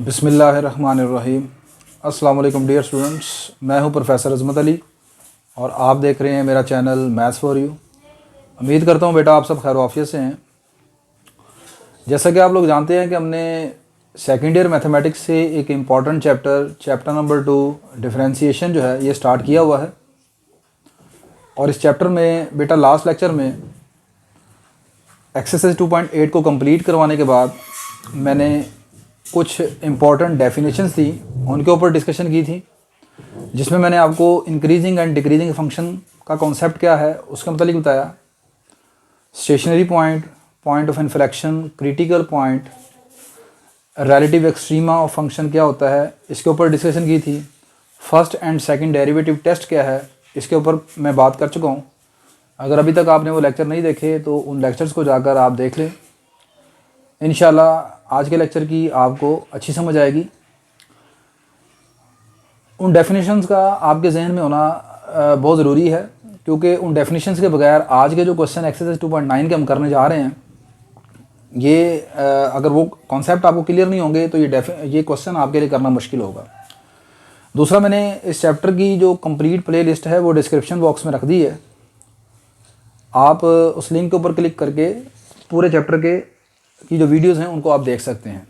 बिस्मिल्लाहिर्रहमानिर्रहीम। अस्सलाम वालेकुम डियर स्टूडेंट्स, मैं हूं प्रोफेसर अज़मत अली और आप देख रहे हैं मेरा चैनल मैथ्स फॉर यू। उम्मीद करता हूं बेटा आप सब खैर आफियत से हैं। जैसा कि आप लोग जानते हैं कि हमने सेकेंड ईयर मैथमेटिक्स से एक इम्पॉर्टेंट चैप्टर नंबर 2 डिफरेंशिएशन जो है ये स्टार्ट किया हुआ है। और इस चैप्टर में बेटा लास्ट लेक्चर में एक्सरसाइज 2.8 को कंप्लीट करवाने के बाद मैंने कुछ इम्पॉर्टेंट डेफिनेशंस थी उनके ऊपर डिस्कशन की थी, जिसमें मैंने आपको इंक्रीजिंग एंड डिक्रीजिंग फंक्शन का कॉन्सेप्ट क्या है उसके मतलब बताया। Stationary point, point of inflection, critical point, relative extrema of function क्या होता है इसके ऊपर डिस्कशन की थी। First and second derivative test क्या है इसके ऊपर मैं बात कर चुका हूँ। अगर अभी तक आपने वो लेक्चर नहीं देखे तो उन लेक्चर्स को जाकर आप देख लें। इंशाल्लाह आज के लेक्चर की आपको अच्छी समझ आएगी। उन डेफिनेशंस का आपके जहन में होना बहुत ज़रूरी है, क्योंकि उन डेफिनेशंस के बगैर आज के जो क्वेश्चन एक्सरसाइज 2.9 के हम करने जा रहे हैं ये अगर वो कॉन्सेप्ट आपको क्लियर नहीं होंगे तो ये क्वेश्चन आपके लिए करना मुश्किल होगा। दूसरा, मैंने इस चैप्टर की जो कंप्लीट प्ले लिस्ट है वो डिस्क्रिप्शन बॉक्स में रख दी है। आप उस लिंक के ऊपर क्लिक करके पूरे चैप्टर की जो वीडियोज़ हैं उनको आप देख सकते हैं।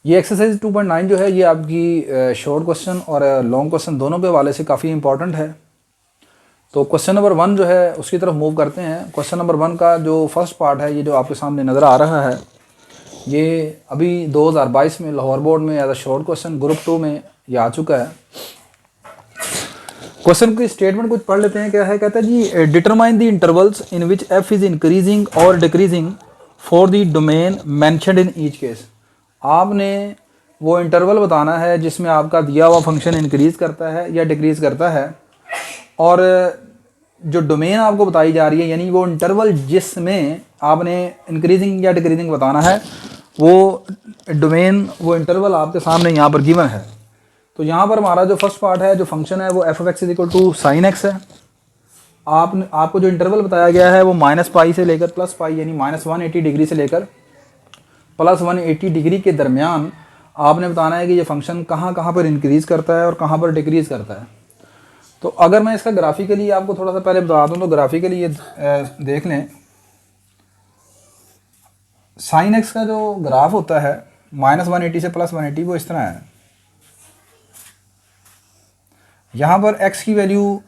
ये एक्सरसाइज 2.9 जो है ये आपकी शॉर्ट क्वेश्चन और लॉन्ग क्वेश्चन दोनों के हवाले से काफ़ी इंपॉर्टेंट है। तो क्वेश्चन नंबर 1 जो है उसकी तरफ मूव करते हैं। क्वेश्चन नंबर 1 का जो फर्स्ट पार्ट है ये जो आपके सामने नज़र आ रहा है ये अभी 2022 में लाहौर बोर्ड में as a short question group 2 में ये आ चुका है। क्वेश्चन की स्टेटमेंट कुछ पढ़ लेते हैं। क्या है, कहता है जी determine the intervals in which F is increasing और decreasing for the domain mentioned in each case. आपने वो इंटरवल बताना है जिसमें आपका दिया हुआ फंक्शन इंक्रीज़ करता है या डिक्रीज़ करता है, और जो डोमेन आपको बताई जा रही है यानी वो इंटरवल जिसमें आपने इंक्रीजिंग या डिक्रीजिंग बताना है वो डोमेन, वो इंटरवल आपके सामने यहाँ पर गिवन है। तो यहाँ पर हमारा जो फर्स्ट पार्ट है, जो फंक्शन है वो F of X is equal to sine X है। आपको जो इंटरवल बताया गया है वो -π से लेकर +π यानी -180 डिग्री से लेकर +180 डिग्री के दरमियान आपने बताना है कि ये फंक्शन कहाँ कहाँ पर इंक्रीज़ करता है और कहाँ पर डिक्रीज़ करता है। तो अगर मैं इसका ग्राफिकली आपको थोड़ा सा पहले बता दूँ तो ग्राफिकली ये देख लें। साइन एक्स का जो ग्राफ होता है -180 से +180 वो इस तरह है। यहाँ पर x की वैल्यू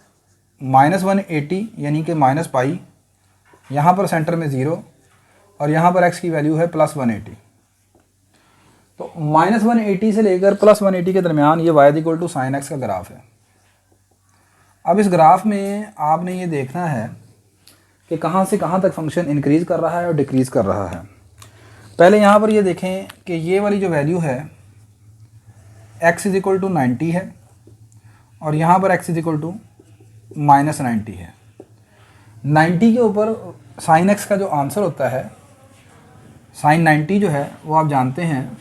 -180 यानी कि -π, यहाँ पर सेंटर में 0 और यहाँ पर x की वैल्यू है +180। तो -180 से लेकर +180 के दरमियान ये y equal to sine X का ग्राफ है। अब इस ग्राफ में आपने ये देखना है कि कहाँ से कहाँ तक फंक्शन इंक्रीज़ कर रहा है और डिक्रीज़ कर रहा है। पहले यहाँ पर ये देखें कि ये वाली जो वैल्यू है x इज इक्वल टू 90 है और यहाँ पर x इज इक्वल टू -90 है। 90 के ऊपर साइन एक्स का जो आंसर होता है, साइन 90 जो है वो आप जानते हैं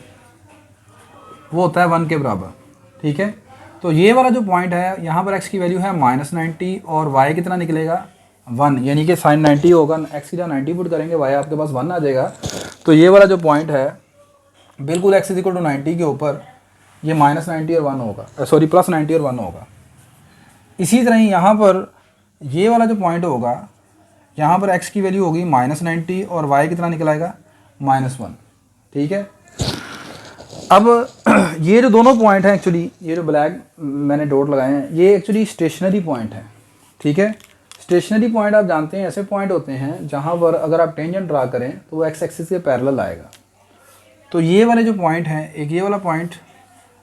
वो होता है 1 के बराबर। ठीक है, तो ये वाला जो पॉइंट है यहाँ पर x की वैल्यू है -90 और y कितना निकलेगा 1, यानी कि साइन 90 होगा, x की जगह 90 पुट करेंगे y आपके पास 1 आ जाएगा। तो ये वाला जो पॉइंट है बिल्कुल x इज इक्वल टू 90 के ऊपर ये -90 और 1 होगा, सॉरी +90 और 1 होगा। इसी तरह ही यहाँ पर ये वाला जो पॉइंट होगा यहाँ पर x की वैल्यू होगी -90 और y कितना निकल आएगा -1। ठीक है, अब ये जो दोनों पॉइंट हैं एक्चुअली, ये जो ब्लैक मैंने डॉट लगाए हैं ये एक्चुअली स्टेशनरी पॉइंट है। ठीक है, स्टेशनरी पॉइंट आप जानते हैं ऐसे पॉइंट होते हैं जहाँ पर अगर आप टेंजेंट ड्रा करें तो वो x एक्सिस के पैरेलल आएगा। तो ये वाले जो पॉइंट हैं, एक ये वाला पॉइंट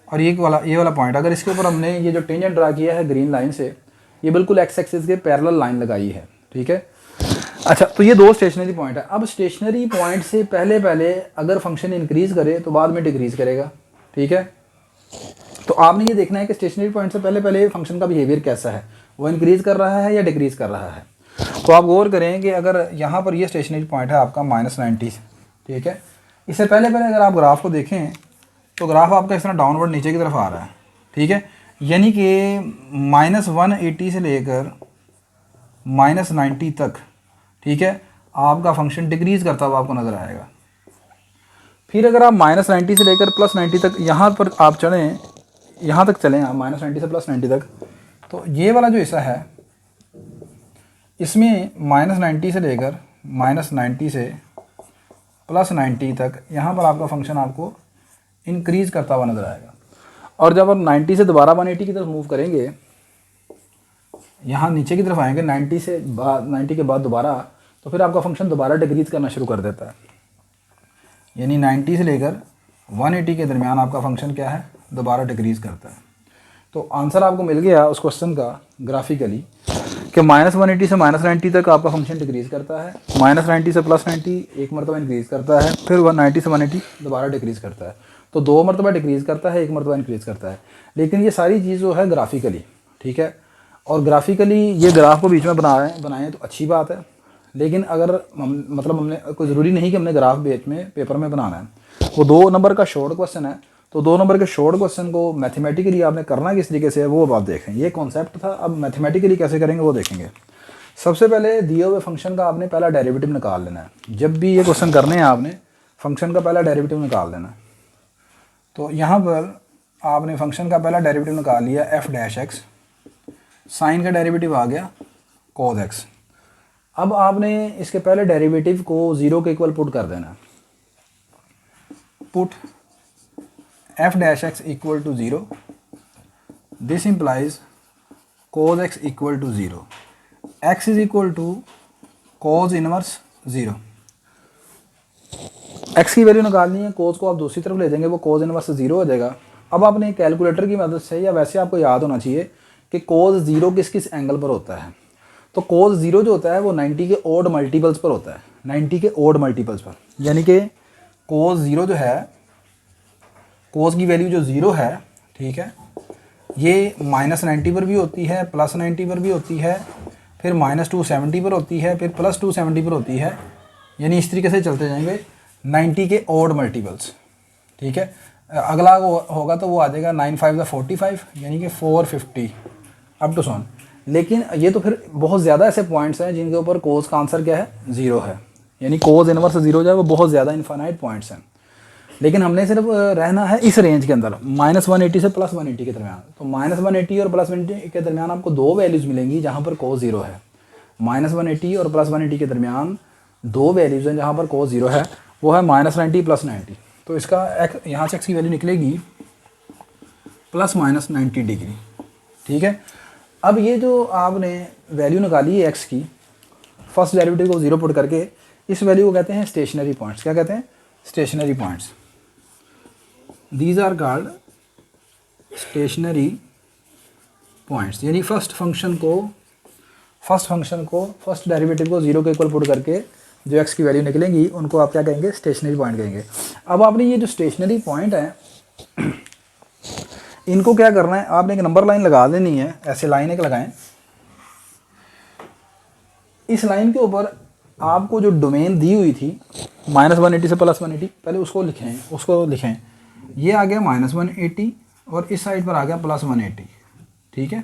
और ये वाला पॉइंट, अगर इसके ऊपर हमने ये जो टेंजेंट ड्रा किया है ग्रीन लाइन से, ये बिल्कुल x एक्सिस के पैरेलल लाइन लगाई है। ठीक है, अच्छा, तो ये दो स्टेशनरी पॉइंट है। अब स्टेशनरी पॉइंट से पहले पहले अगर फंक्शन इंक्रीज़ करे तो बाद में डिक्रीज़ करेगा। ठीक है, तो आपने ये देखना है कि स्टेशनरी पॉइंट से पहले पहले फंक्शन का बिहेवियर कैसा है, वो इंक्रीज़ कर रहा है या डिक्रीज़ कर रहा है। तो आप गौर करें कि अगर यहाँ पर ये स्टेशनरी पॉइंट है आपका -90, ठीक है, इससे पहले पहले अगर आप ग्राफ को देखें तो ग्राफ आपका इस तरह डाउनवर्ड नीचे की तरफ आ रहा है। ठीक है, यानी कि -180 से लेकर -90 तक, ठीक है, आपका फंक्शन डिक्रीज़ करता हुआ आपको नज़र आएगा। फिर अगर आप -90 से लेकर +90 तक यहाँ पर आप चढ़ें, यहाँ तक चलें आप -90 से +90 तक, तो ये वाला जो हिस्सा है इसमें -90 से लेकर -90 से +90 तक यहाँ पर आपका फंक्शन आपको इंक्रीज़ करता हुआ नज़र आएगा। और जब आप 90 से दोबारा 180 की तरफ मूव करेंगे, यहाँ नीचे की तरफ आएंगे 90 के बाद दोबारा, तो फिर आपका फंक्शन दोबारा डिक्रीज़ करना शुरू कर देता है। यानी 90 से लेकर 180 के दरमियान आपका फंक्शन क्या है, दोबारा डिक्रीज़ करता है। तो आंसर आपको मिल गया उस क्वेश्चन का ग्राफिकली कि -180 से -90 तक आपका फंक्शन डिक्रीज़ करता है, -90 से +90 एक मरतबा इंक्रीज़ करता है, फिर 90 से 180 दोबारा डिक्रीज़ करता है। तो 2 मरतबा डिक्रीज़ करता है, 1 मरतबा इंक्रीज़ करता है। लेकिन ये सारी चीज़ जो है ग्राफिकली, ठीक है, और ग्राफिकली ये ग्राफ को बीच में बनाएं तो अच्छी बात है। लेकिन अगर मतलब हमने कोई ज़रूरी नहीं कि हमने ग्राफ बीच में पेपर में बनाना है। वो 2 नंबर का शॉर्ट क्वेश्चन है, तो 2 नंबर के शॉर्ट क्वेश्चन को मैथमेटिकली आपने करना किस तरीके से है वो आप देखें। ये कॉन्सेप्ट था, अब मैथमेटिकली कैसे करेंगे वो देखेंगे। सबसे पहले दिए हुए फंक्शन का आपने पहला डेरिवेटिव निकाल लेना है। जब भी ये क्वेश्चन करने हैं आपने फंक्शन का पहला डेरिवेटिव निकाल लेना है। तो यहाँ पर आपने फंक्शन का पहला डेरिवेटिव निकाल लिया f'(x), साइन का डेरिवेटिव आ गया cos x। अब आपने इसके पहले डेरिवेटिव को 0 के इक्वल पुट कर देना। Put f'(x equal to 0, this implies cos x equal to 0, x is equal to cos inverse 0। x की वैल्यू निकालनी है, cos को आप दूसरी तरफ ले जाएंगे, वो cos इनवर्स 0 हो जाएगा। अब आपने कैलकुलेटर की मदद से, या वैसे आपको याद होना चाहिए कि cos 0 किस किस एंगल पर होता है। तो cos 0 जो होता है वो 90 के ओड मल्टीपल्स पर होता है, 90 के ओड मल्टीपल्स पर। यानी कि cos 0 जो है, cos की वैल्यू जो 0 है, ठीक है, ये -90 पर भी होती है, +90 पर भी होती है, फिर -270 पर होती है, फिर +270 पर होती है। यानी इस तरीके से चलते जाएंगे 90 के ओड मल्टीपल्स, ठीक है। अगला होगा तो वो आ जाएगा 9 5 45, यानी कि 450 अप टू सोन। लेकिन ये तो फिर बहुत ज़्यादा ऐसे पॉइंट्स हैं जिनके ऊपर कोस का आंसर क्या है, 0 है। यानी कोस इनवर्स 0 जो है वो बहुत ज़्यादा इनफाइनाइट पॉइंट्स हैं। लेकिन हमने सिर्फ रहना है इस रेंज के अंदर, -180 से +180 के दरमियान। तो -180 और +180 के दरमियान आपको 2 वैल्यूज़ मिलेंगी जहाँ पर कोस 0 है। -180 और +180 के दरमियान 2 वैल्यूज़ हैं जहाँ पर कोस 0 है, वो है -90 +90। तो इसका यहाँ से x की वैल्यू निकलेगी ±90 डिग्री, ठीक है। अब ये जो आपने वैल्यू निकाली है x की, फर्स्ट डेरिवेटिव को 0 पुट करके, इस वैल्यू को कहते हैं स्टेशनरी पॉइंट्स। क्या कहते हैं, stationary points. These are called stationary points. यानी फर्स्ट डेरिवेटिव को 0 के इक्वल पुट करके जो x की वैल्यू निकलेंगी उनको आप क्या कहेंगे, स्टेशनरी पॉइंट कहेंगे। अब आपने ये जो स्टेशनरी पॉइंट है इनको क्या करना है, आपने एक नंबर लाइन लगा देनी है। ऐसे लाइन एक लगाएं, इस लाइन के ऊपर आपको जो डोमेन दी हुई थी -180 से +180, पहले उसको लिखें। ये आ गया -180 और इस साइड पर आ गया +180, ठीक है।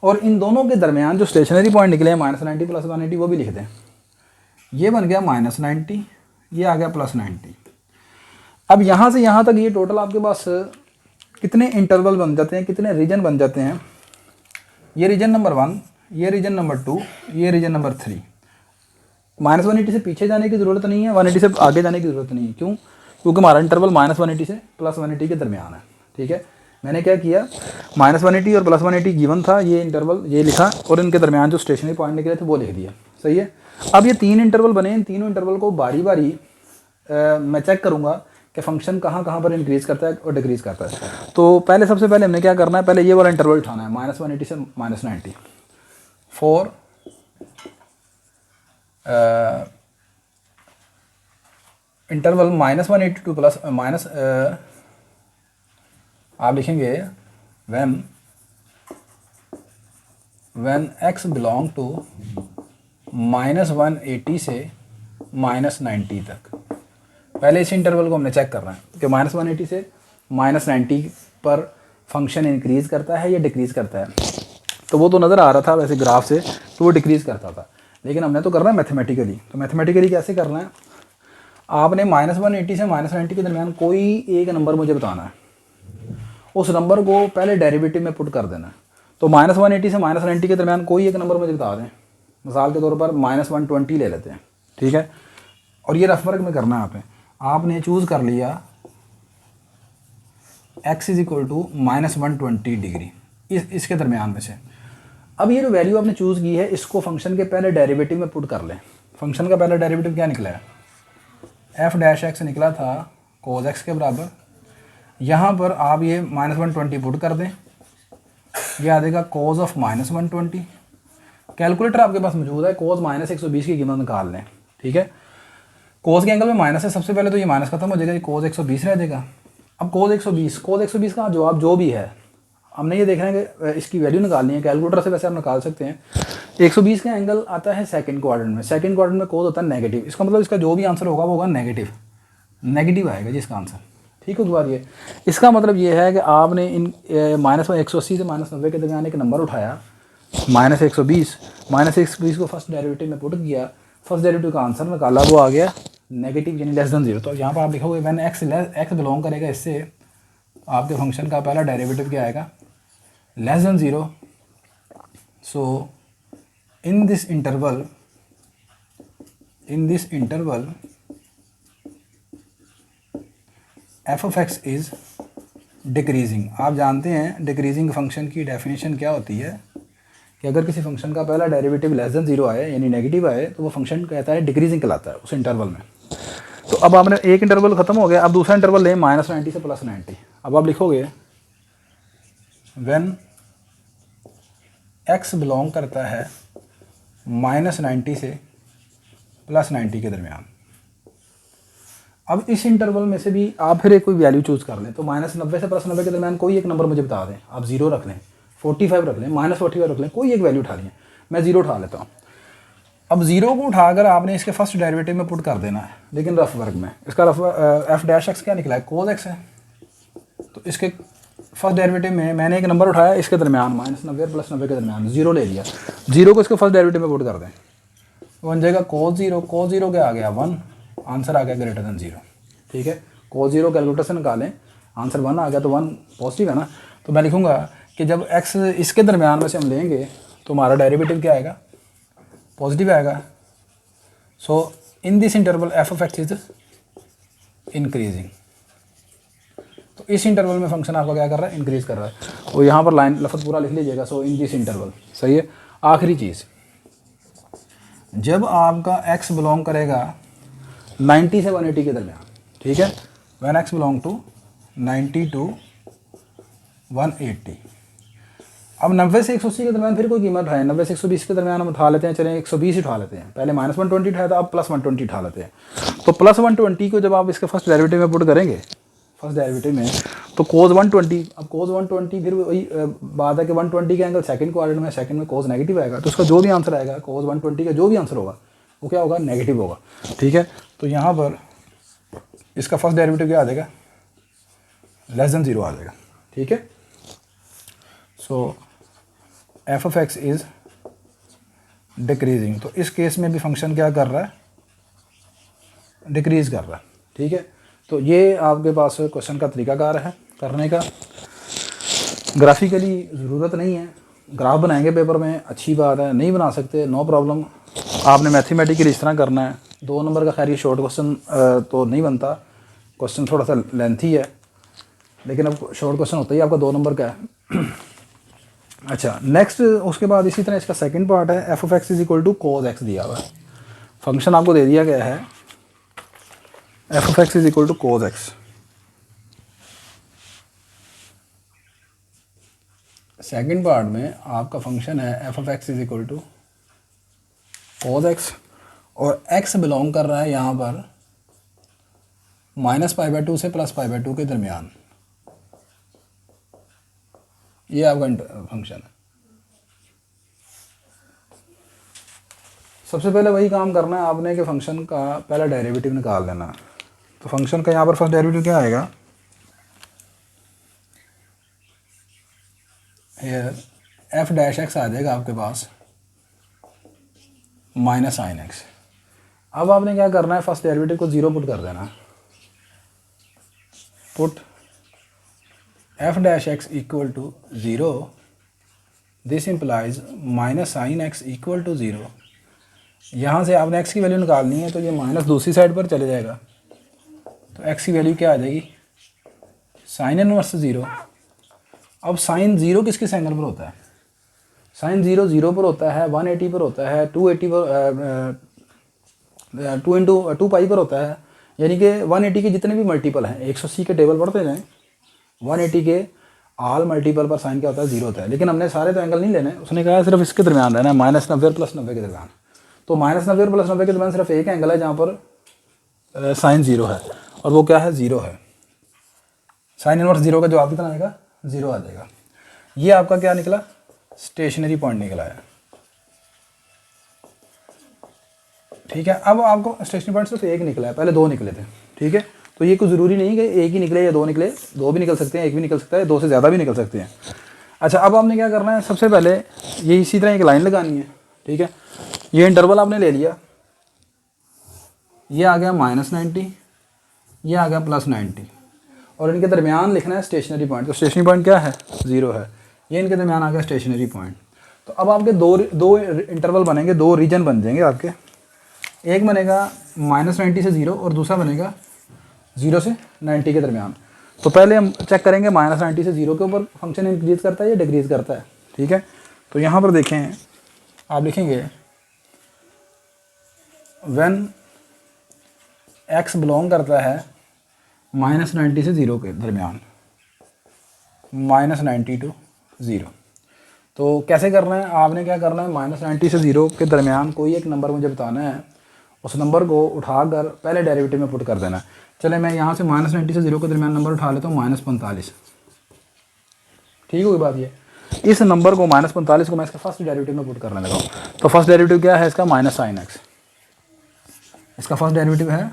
और इन दोनों के दरमियान जो स्टेशनरी पॉइंट निकले हैं -90 +180 वो भी लिख दें। ये बन गया -90, ये आ गया +90। अब यहाँ से यहाँ तक ये टोटल आपके पास कितने इंटरवल बन जाते हैं, कितने रीजन बन जाते हैं। ये रीजन नंबर 1, ये रीजन नंबर 2, ये रीजन नंबर 3। -180 से पीछे जाने की ज़रूरत नहीं है, 180 से आगे जाने की ज़रूरत नहीं है। क्यों? क्योंकि हमारा इंटरवल -180 से +180 के दरमियान है, ठीक है। मैंने क्या किया, -180 और +180 गिवन था, ये इंटरवल ये लिखा और इनके दरमियान जो स्टेशनरी पॉइंट निकले थे वो लिख दिया, सही है। अब ये 3 इंटरवल बने, इन तीनों इंटरवल को बारी बारी मैं चेक करूँगा कि फंक्शन कहाँ कहाँ पर इंक्रीज़ करता है और डिक्रीज़ करता है। तो सबसे पहले हमने क्या करना है, पहले ये वाला इंटरवल उठाना है -180 से -90 for interval -180 two plus minus आप लिखेंगे व्हेन x बिलोंग टू -180 से -90 तक। पहले इस इंटरवल को हमने चेक करना है कि -180 से -90 पर फंक्शन इंक्रीज़ करता है या डिक्रीज़ करता है। तो वो तो नज़र आ रहा था वैसे ग्राफ से, तो वो डिक्रीज़ करता था। लेकिन हमने तो करना है मैथमेटिकली। तो मैथमेटिकली कैसे करना है, आपने -180 से -90 के दरमियान कोई एक नंबर मुझे बताना है, उस नंबर को पहले डेरिवेटिव में पुट कर देना है। तो -180 से -90 के दरमियान कोई एक नंबर मुझे बता दें, मिसाल के तौर पर -120 ले लेते हैं, ठीक है। और ये रफ वर्क में करना है आपने चूज़ कर लिया x is equal to -120 degree इसके दरमियान में से। अब ये जो वैल्यू आपने चूज़ की है इसको फंक्शन के पहले डेरिवेटिव में पुट कर लें। फंक्शन का पहला डेरिवेटिव क्या निकला है, f' निकला था cos x के बराबर। यहाँ पर आप ये -120 पुट कर दें, ये आ जाएगा cos ऑफ -120। कैलकुलेटर आपके पास मौजूद है, cos -120 की कीमत निकाल लें, ठीक है। cos के एंगल में माइनस है, सबसे पहले तो ये माइनस खत्म हो जाएगा, ये cos 120 रह जाएगा। अब cos 120 का जवाब जो भी है, हमने ये देखना है कि इसकी वैल्यू निकालनी है। कैलकुलेटर से वैसे आप निकाल सकते हैं। 120 का एंगल आता है सेकंड क्वाड्रेंट में, सेकंड क्वाड्रेंट में cos होता है नेगेटिव, इसका मतलब इसका जो भी आंसर होगा वो होगा नेगेटिव आएगा जी इसका आंसर, ठीक है। उसके बाद ये इसका मतलब ये है कि आपने इन -180 से -90 के दरमियान एक नंबर उठाया -120 को फर्स्ट डेरिवेटिव में पुट किया, फर्स्ट डेरिवेटिव का आंसर निकाला, वो आ गया नेगेटिव यानी लेस देन 0। तो यहाँ पर आप लिखोगे व्हेन x बिलोंग करेगा इससे, आपके फंक्शन का पहला डेरिवेटिव क्या आएगा, less than 0। So in this interval f of x is decreasing. आप जानते हैं डिक्रीजिंग फंक्शन की डेफिनेशन क्या होती है कि अगर किसी फंक्शन का पहला डेरिवेटिव लेस देन 0 आए यानी नेगेटिव आए तो वो फंक्शन कहता है डिक्रीजिंग कहलाता है उस इंटरवल में। तो अब आपने एक इंटरवल ख़त्म हो गया, अब दूसरा इंटरवल लें -90 से +90। अब आप लिखोगे व्हेन x बिलोंग करता है -90 से +90 के दरमियान। अब इस इंटरवल में से भी आप फिर एक कोई वैल्यू चूज़ कर लें। तो -90 से +90 के दरमियान कोई एक नंबर मुझे बता दें, आप 0 रख लें, 45 रख लें, -45 रख लें, कोई एक वैल्यू उठा लें। मैं 0 उठा लेता हूँ। अब 0 को उठाकर आपने इसके फर्स्ट डेरिवेटिव में पुट कर देना है, लेकिन रफ वर्क में इसका f' क्या निकला है, cos x है। तो इसके फर्स्ट डेरिवेटिव में मैंने एक नंबर उठाया, इसके दरमियान -90 और +90 के दरमियान 0 ले लिया, 0 को इसके फर्स्ट डेरिवेटिव में पुट कर दें, बन जाएगा cos 0 क्या आ गया 1, आंसर आ गया ग्रेटर देन 0, ठीक है। cos 0 कैलकुलेटर से निकालें, आंसर 1 आ गया, तो 1 पॉजिटिव है ना। तो मैं लिखूँगा कि जब x इसके दरमियान में से हम लेंगे तो हमारा डेरिवेटिव क्या आएगा, पॉजिटिव आएगा। So in this interval f of x is increasing. तो इस इंटरवल में फंक्शन आपका क्या कर रहा है, इंक्रीज कर रहा है। और यहाँ पर लाइन लफ्ज़ पूरा लिख लीजिएगा, सो इन दिस इंटरवल, सही है। आखिरी चीज़, जब आपका x बिलोंग करेगा 90 से 180 के दरमियान, ठीक है, when x belong to 90 to 180। अब 90 से 180 के दरमियान फिर कोई कीमत उठाएं, 90 से 120 के दरमियान हम उठा लेते हैं, चलें 120 ही उठा लेते हैं। पहले -120 उठाया था, अब +120 उठा लेते हैं। तो +120 को जब आप इसके फर्स्ट डेरिवेटिव में पुट करेंगे, फर्स्ट डेरिवेटिव में, तो cos 120, अब cos 120 फिर वही बात है कि 120 का एंगल सेकंड क्वाड्रेंट में, सेकंड में cos नेगेटिव आएगा, तो उसका जो भी आंसर आएगा cos 120 का जो भी आंसर होगा वो क्या होगा, नेगेटिव होगा, ठीक है। तो यहाँ पर इसका फर्स्ट डेरिवेटिव क्या आ जाएगा, लेस देन 0 आ जाएगा, ठीक है। सो f of x is decreasing. तो इस केस में भी फंक्शन क्या कर रहा है, डिक्रीज कर रहा है, ठीक है। तो ये आपके पास क्वेश्चन का तरीकाकार है करने का। ग्राफिकली ज़रूरत नहीं है, ग्राफ बनाएंगे पेपर में, अच्छी बात है, नहीं बना सकते नो प्रॉब्लम। आपने मैथमेटिकली इस तरह करना है। 2 नंबर का खैर ये शॉर्ट क्वेश्चन तो नहीं बनता, क्वेश्चन थोड़ा सा लेंथी है, लेकिन अब शॉर्ट क्वेश्चन होता ही आपका 2 नंबर का है। अच्छा, नेक्स्ट उसके बाद इसी तरह इसका सेकंड पार्ट है, f of x is equal to cos x दिया हुआ है। फंक्शन आपको दे दिया गया है f of x is equal to cos x। Second part में आपका फंक्शन है f of x is equal to cos x, और x बिलोंग कर रहा है यहाँ पर -π/2 से +π/2 के दरमियान। ये आपका फंक्शन है। सबसे पहले वही काम करना है आपने कि फंक्शन का पहला डेरिवेटिव निकाल लेना। तो फंक्शन का यहाँ पर फर्स्ट डेरिवेटिव क्या आएगा, हेयर f' x आ जाएगा आपके पास -sin x। अब आपने क्या करना है, फर्स्ट डेरिवेटिव को 0 पुट कर देना। Put F dash X equal to 0, this implies minus sine X equal to 0। यहाँ से आपने x की वैल्यू निकालनी है, तो ये माइनस दूसरी साइड पर चले जाएगा, तो x की वैल्यू क्या आ जाएगी, साइन इनवर्स 0। अब साइन 0 किस किस एंगल पर होता है, साइन 0 0 पर होता है, 180 पर होता है, 280 पर 2 इंटू 2 पाई पर होता है, यानी कि 180 के जितने भी मल्टीपल हैं, 180 के टेबल पढ़ते जाएँ, 180 के ऑल मल्टीपल पर साइन क्या होता है, 0 होता है। लेकिन हमने सारे तो एंगल नहीं लेने, उसने कहा सिर्फ इसके दरमियान रहना है, -90 प्लस 90 के दरमियान। तो -90 और प्लस 90 के दरमियान सिर्फ एक एंगल है जहाँ पर साइन 0 है, और वो क्या है, 0 है। साइन इनवर्स 0 का जवाब कितना आएगा, 0 आ जाएगा। ये आपका क्या निकला, स्टेशनरी पॉइंट निकला है। ठीक है, अब आपको स्टेशनरी पॉइंट सिर्फ एक निकला है, पहले 2 निकले थे। ठीक है, तो ये कोई ज़रूरी नहीं कि एक ही निकले या 2 निकले, 2 भी निकल सकते हैं, एक भी निकल सकता है, 2 से ज़्यादा भी निकल सकते हैं। अच्छा, अब आपने क्या करना है, सबसे पहले ये इसी तरह एक लाइन लगानी है। ठीक है, ये इंटरवल आपने ले लिया, ये आ गया -90, ये आ गया +90, और इनके दरमियान लिखना है स्टेशनरी पॉइंट। तो स्टेशनरी पॉइंट क्या है, 0 है, ये इनके दरमियान आ गया स्टेशनरी पॉइंट। तो अब आपके दो इंटरवल बनेंगे, 2 रीजन बन जाएंगे आपके। एक बनेगा -90 से 0 और दूसरा बनेगा 0 से 90 के दरमियान। तो पहले हम चेक करेंगे -90 से 0 के ऊपर फंक्शन इंक्रीज करता है या डिक्रीज करता है। ठीक है, तो यहाँ पर देखें, आप लिखेंगे व्हेन x बिलोंग करता है -90 से 0 के दरमियान, -90 टू 0। तो कैसे करना है, आपने क्या करना है, -90 से 0 के दरमियान कोई एक नंबर मुझे बताना है, उस नंबर को उठाकर पहले डेरिवेटिव में पुट कर देना है। चले मैं यहाँ से -90 से 0 के दरमियान नंबर उठा लेता हूँ, -45। ठीक होगी बात ये, इस नंबर को -45 को मैं इसका फर्स्ट डेरिवेटिव में पुट करने लगा हूँ। तो फर्स्ट डेरिवेटिव क्या है इसका, -sin x। इसका फर्स्ट डेरिवेटिव है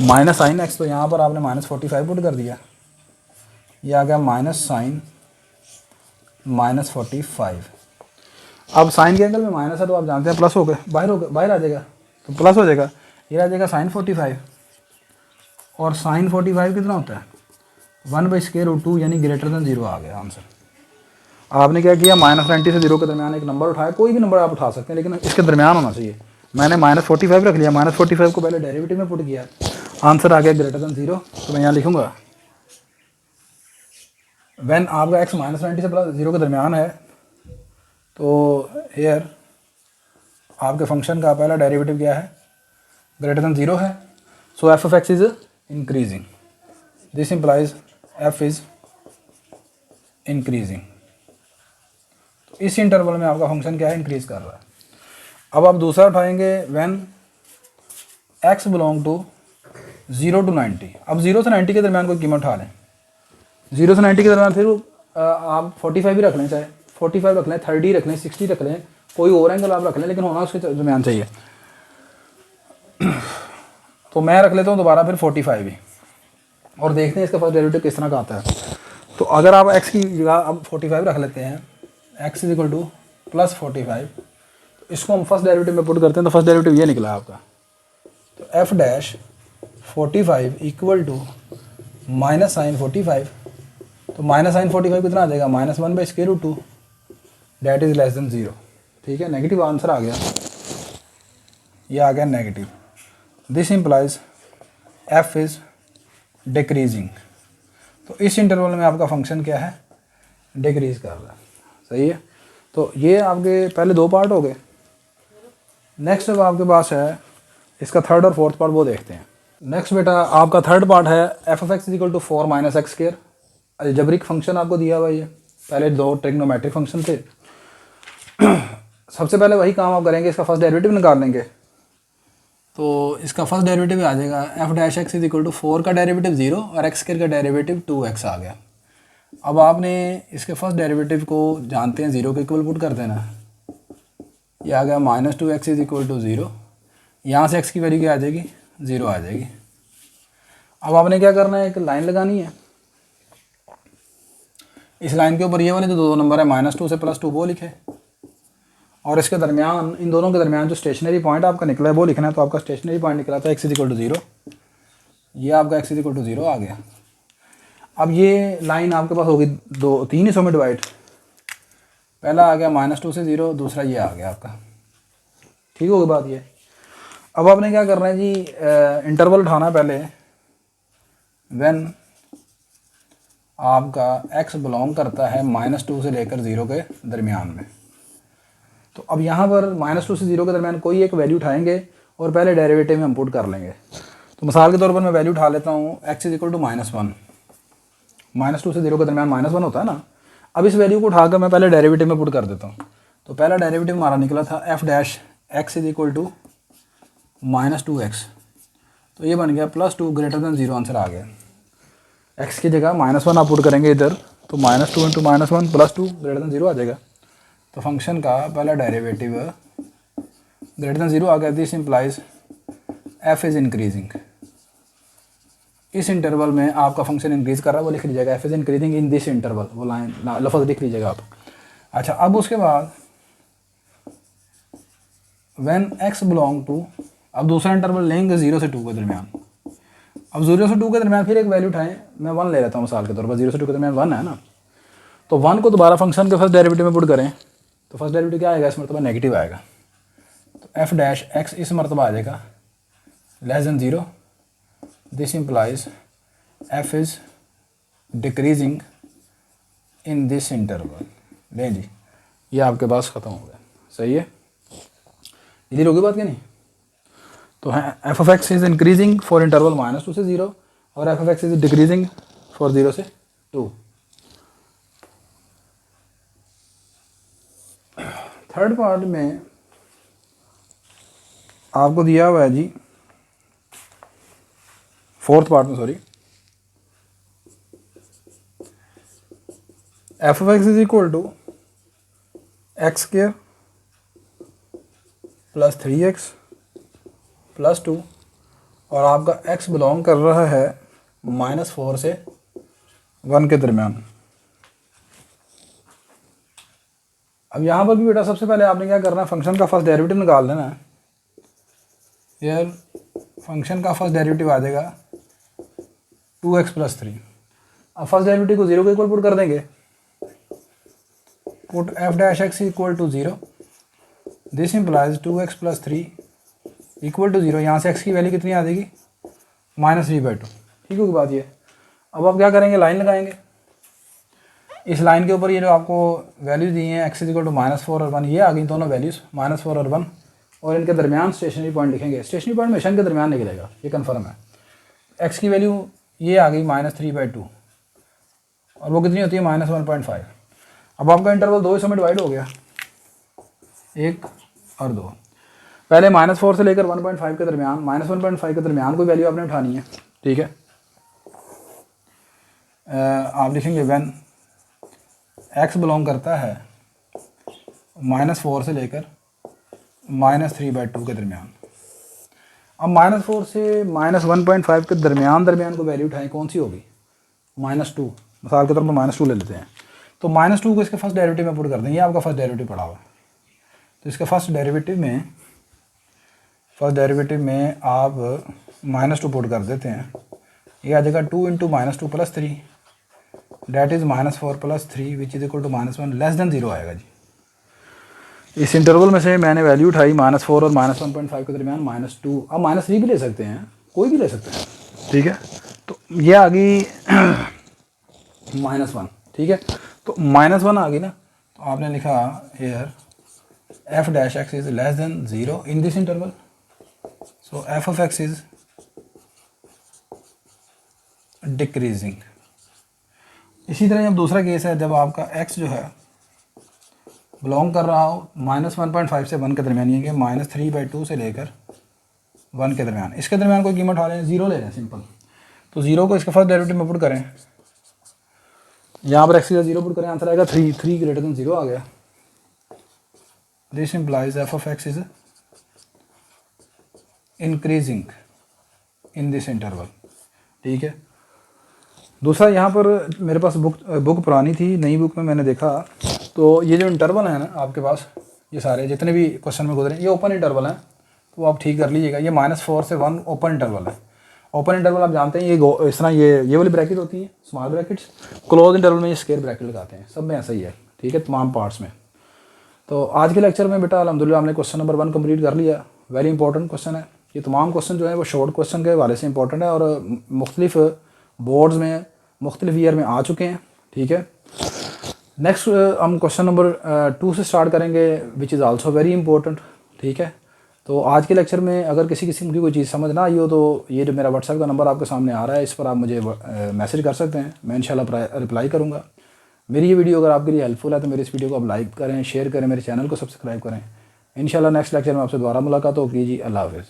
-sin x, तो यहाँ पर आपने -45 पुट कर दिया, ये आ गया -sin -45। अब साइन के एंगल में माइनस है, तो आप जानते हैं प्लस हो गए, बाहर आ जाएगा, तो प्लस हो जाएगा, ये आ जाएगा sin 45। और sin 45 कितना होता है, 1/√2, यानी >0 आ गया आंसर। आपने क्या किया, -90 से 0 के दरमियान एक नंबर उठाया, कोई भी नंबर आप उठा सकते हैं, लेकिन इसके दरमियान होना चाहिए। मैंने -45 रख लिया, -45 को पहले डेरिवेटिव में पुट किया, आंसर आ गया >0। तो मैं यहाँ लिखूँगा व्हेन आपका x -90 से +0 के दरमियान है, तो हेयर आपके फंक्शन का पहला डेरिवेटिव क्या है, >0 है। सो f of x is increasing, this implies f is increasing. तो इस इंटरवल में आपका फंक्शन क्या है, इंक्रीज कर रहा है। अब आप दूसरा उठाएंगे, when x belong to 0 to 90। अब 0 से 90 के दरमियान कोई कीमत उठा लें, 0 से 90 के दरमियान, फिर आप 45 भी रख लें, चाहे 45 रख लें, 30 रख लें, 60 रख लें, कोई और एंगल आप रख लें, लेकिन होना उसके दरमियान चाहिए। तो मैं रख लेता हूँ दोबारा फिर 45 भी, और देखते हैं इसका फर्स्ट डेरिवेटिव किस तरह का आता है। तो अगर आप x की जगह अब 45 रख लेते हैं, x इज इक्वल टू +45, तो इसको हम फर्स्ट डेरिवेटिव में पुट करते हैं, तो फर्स्ट डेरिवेटिव ये निकला आपका। तो f dash 45 equal to -sin 45, तो -sin 45 कितना आ जाएगा, -1/√2, डैट इज लेस देन 0। ठीक है, नेगेटिव आंसर आ गया, ये आ गया negative. This implies f is decreasing. तो इस इंटरवल में आपका फंक्शन क्या है, डिक्रीज कर रहा है। सही है, तो ये आपके पहले 2 पार्ट हो गए। नेक्स्ट अब आपके पास है इसका थर्ड और फोर्थ पार्ट, वो देखते हैं। नेक्स्ट बेटा आपका थर्ड पार्ट है f of x is equal to 4 - x²। Algebraic function आपको दिया हुआ है, पहले 2 ट्रिग्नोमेट्रिक फंक्शन थे। सबसे पहले वही काम आप करेंगे, इसका फर्स्ट डेरिवेटिव निकाल लेंगे। तो इसका फर्स्ट डेरिवेटिव आ जाएगा f dash x is equal to 4 का डेरिवेटिव 0 और x² का डेरिवेटिव 2x आ गया। अब आपने इसके फर्स्ट डेरिवेटिव को जानते हैं 0 के इक्वल पुट कर देना, ये आ गया -2x इज इक्वल टू 0। यहाँ से x की वैल्यू क्या आ जाएगी, 0 आ जाएगी। अब आपने क्या करना है, एक लाइन लगानी है, इस लाइन के ऊपर ये वाले जो 2 नंबर है -2 से +2 वो लिखे, और इसके दरमियान, इन दोनों के दरमियान जो स्टेशनरी पॉइंट आपका निकला है वो लिखना है। तो आपका स्टेशनरी पॉइंट निकला था x=0, ये आपका x=0 आ गया। अब ये लाइन आपके पास होगी 3 हिस्सों में डिवाइड। पहला आ गया -2 से 0, दूसरा ये आ गया आपका। ठीक होगी बात ये। अब आपने क्या करना है जी, इंटरवल उठाना है पहले व्हेन आपका x बिलोंग करता है -2 से लेकर 0 के दरमियान में। तो अब यहाँ पर -2 से 0 के दरमियान कोई एक वैल्यू उठाएंगे और पहले डेरिवेटिव में हम पुट कर लेंगे। तो मिसाल के तौर पर मैं वैल्यू उठा लेता हूँ x=-1। -2 से 0 के दरमियान -1 होता है ना। अब इस वैल्यू को उठाकर मैं पहले डेरिवेटिव में पुट कर देता हूँ। तो पहला डेरिवेटिव हमारा निकला था f'(x)=-2x। तो ये बन गया +2 > 0, आंसर आ गया। x की जगह -1 आप पुट करेंगे इधर, तो -2 × -1 +2 > 0 आ जाएगा। तो फंक्शन का पहला डेरिवेटिव >0 आ गया। This implies f is increasing. इस इंटरवल में आपका फंक्शन इंक्रीज कर रहा है, वो लिख लीजिएगा f is increasing in this interval, वो लाइन लफ्ज़ लिख लीजिएगा आप। अच्छा, अब उसके बाद व्हेन x बिलोंग टू, अब दूसरा इंटरवल लेंगे 0 से 2 के दरमियान। अब 0 से 2 के दरमियान फिर एक वैल्यू उठाएं, मैं 1 ले लेता हूँ मिसाल के तौर पर। 0 से 2 के दरमियान 1 है ना, तो 1 को दोबारा फंक्शन के फर्स्ट डेरिवेटिव में पुट करें। तो फर्स्ट डेरिवेटिव क्या आएगा, इस मरतबा नेगेटिव आएगा। तो f' इस मरतबा आ जाएगा <0। This implies f is decreasing in this interval. लें जी, ये आपके पास ख़त्म हो गया। सही है, इधर होगी बात क्या नहीं। तो है f(x) is increasing for interval -2 से 0 और f(x) इज़ डिक्रीजिंग फॉर 0 से 2। थर्ड पार्ट में आपको दिया हुआ है जी, फोर्थ पार्ट में sorry, f(x) is equal to x² + 3x + 2 और आपका x बिलोंग कर रहा है -4 से 1 के दरमियान। अब यहाँ पर भी बेटा सबसे पहले आपने क्या करना है, फंक्शन का फर्स्ट डेरिवेटिव निकाल लेना है। यार फंक्शन का फर्स्ट डेरिवेटिव आ जाएगा 2x + 3। अब फर्स्ट डेरिवेटिव को 0 के इक्वल पुट कर देंगे। Put f'(x) = 0। This implies 2x + 3 = 0। यहाँ से x की वैल्यू कितनी आ जाएगी, -3/2। ठीक होगी बात ये। अब आप क्या करेंगे, लाइन लगाएंगे। इस लाइन के ऊपर ये जो आपको वैल्यूज दी हैं x = -4 और 1, ये आ गई दोनों वैल्यूज़ -4 और 1, और इनके दरमियान स्टेशनरी पॉइंट लिखेंगे। स्टेशनरी पॉइंट हमेशा इनके दरमियान निकलेगा, ये कन्फर्म है। x की वैल्यू ये आ गई -3/2 और वो कितनी होती है, -1.5। अब आपका इंटरवल 2 हिस्सों में डिवाइड हो गया, 1 और 2। पहले -4 से लेकर 1.5 के दरमियान, -1.5 के दरमियान कोई वैल्यू आपने उठानी है। ठीक है, आप लिखेंगे व्हेन x बिलोंग करता है -4 से लेकर -3/2 के दरमियान। अब -4 से -1.5 के दरमियान को वैल्यू उठाएं, कौन सी होगी, -2। मिसाल के तौर पर -2 ले लेते हैं। तो -2 को इसके फर्स्ट डेरिवेटिव में पुट कर दें। ये आपका फर्स्ट डेरिवेटिव पड़ा हुआ है, तो इसके फर्स्ट डेरिवेटिव में आप -2 पुट कर देते हैं। ये आ जाएगा 2 × -2 + 3 that is -4 + 3 which is equal to -1 < 0 आएगा जी। इस इंटरवल में से मैंने वैल्यू उठाई -4 और -1.5 के दरमियान -2। अब -3 भी ले सकते हैं, कोई भी ले सकते हैं। ठीक है, तो ये आ गई -1। ठीक है, तो -1 आ गई ना, तो आपने लिखा here f'(x) is < 0 in this interval. So f(x) is decreasing. इसी तरह अब दूसरा केस है, जब आपका x जो है बिलोंग कर रहा हो -1.5 से 1 के दरमियान, ये कि -3/2 से लेकर 1 के दरमियान। इसके दरमियान कोई कीमत उठा लें, 0 ले लें सिंपल। तो 0 को इसका फर्स्ट डेरिवेटिव में पुट करें, यहाँ पर x का 0 पुट करें, आंसर आएगा 3 > 0 आ गया। This implies f(x) is increasing in this interval. ठीक है, दूसरा यहाँ पर मेरे पास बुक पुरानी थी, नई बुक में मैंने देखा, तो ये जो इंटरवल है ना आपके पास, ये सारे जितने भी क्वेश्चन में गुजरे ये ओपन इंटरवल हैं, तो आप ठीक कर लीजिएगा। ये -4 से 1 ओपन इंटरवल है। ओपन इंटरवल आप जानते हैं ये इस तरह ये वाली ब्रैकेट होती है स्मॉल ब्रैकेट्स, क्लोज इंटरवल में ये स्क्वायर ब्रैकेट लगाते हैं, सब में ऐसा ही है, ठीक है, तमाम पार्ट्स में। तो आज के लेक्चर में बेटा अल्हम्दुलिल्लाह हमने क्वेश्चन नंबर 1 कंप्लीट कर लिया। वेरी इंपॉर्टेंट क्वेश्चन है ये, तमाम क्वेश्चन जो है वो शॉर्ट क्वेश्चन के हवाले से इंपॉर्टेंट है और मुख्तलिफ बोर्ड्स में मुख्तलिफ ईयर में आ चुके हैं, ठीक है। नेक्स्ट हम क्वेश्चन नंबर 2 से स्टार्ट करेंगे which is also very important, ठीक है। तो आज के लेक्चर में अगर किसी किस्म की कोई चीज़ समझ ना आई हो तो ये जो मेरा व्हाट्सएप का नंबर आपके सामने आ रहा है, इस पर आप मुझे मैसेज कर सकते हैं, मैं इंशाल्लाह रिप्लाई करूँगा। मेरी ये वीडियो अगर आपके लिए हेल्पफुल है तो मेरे इस वीडियो को आप लाइक करें, शेयर करें, मेरे चैनल को सब्सक्राइब करें। इंशाल्लाह नेक्स्ट लेक्चर में आपसे दोबारा मुलाकात होगी जी। अल्लाह हाफ़िज़।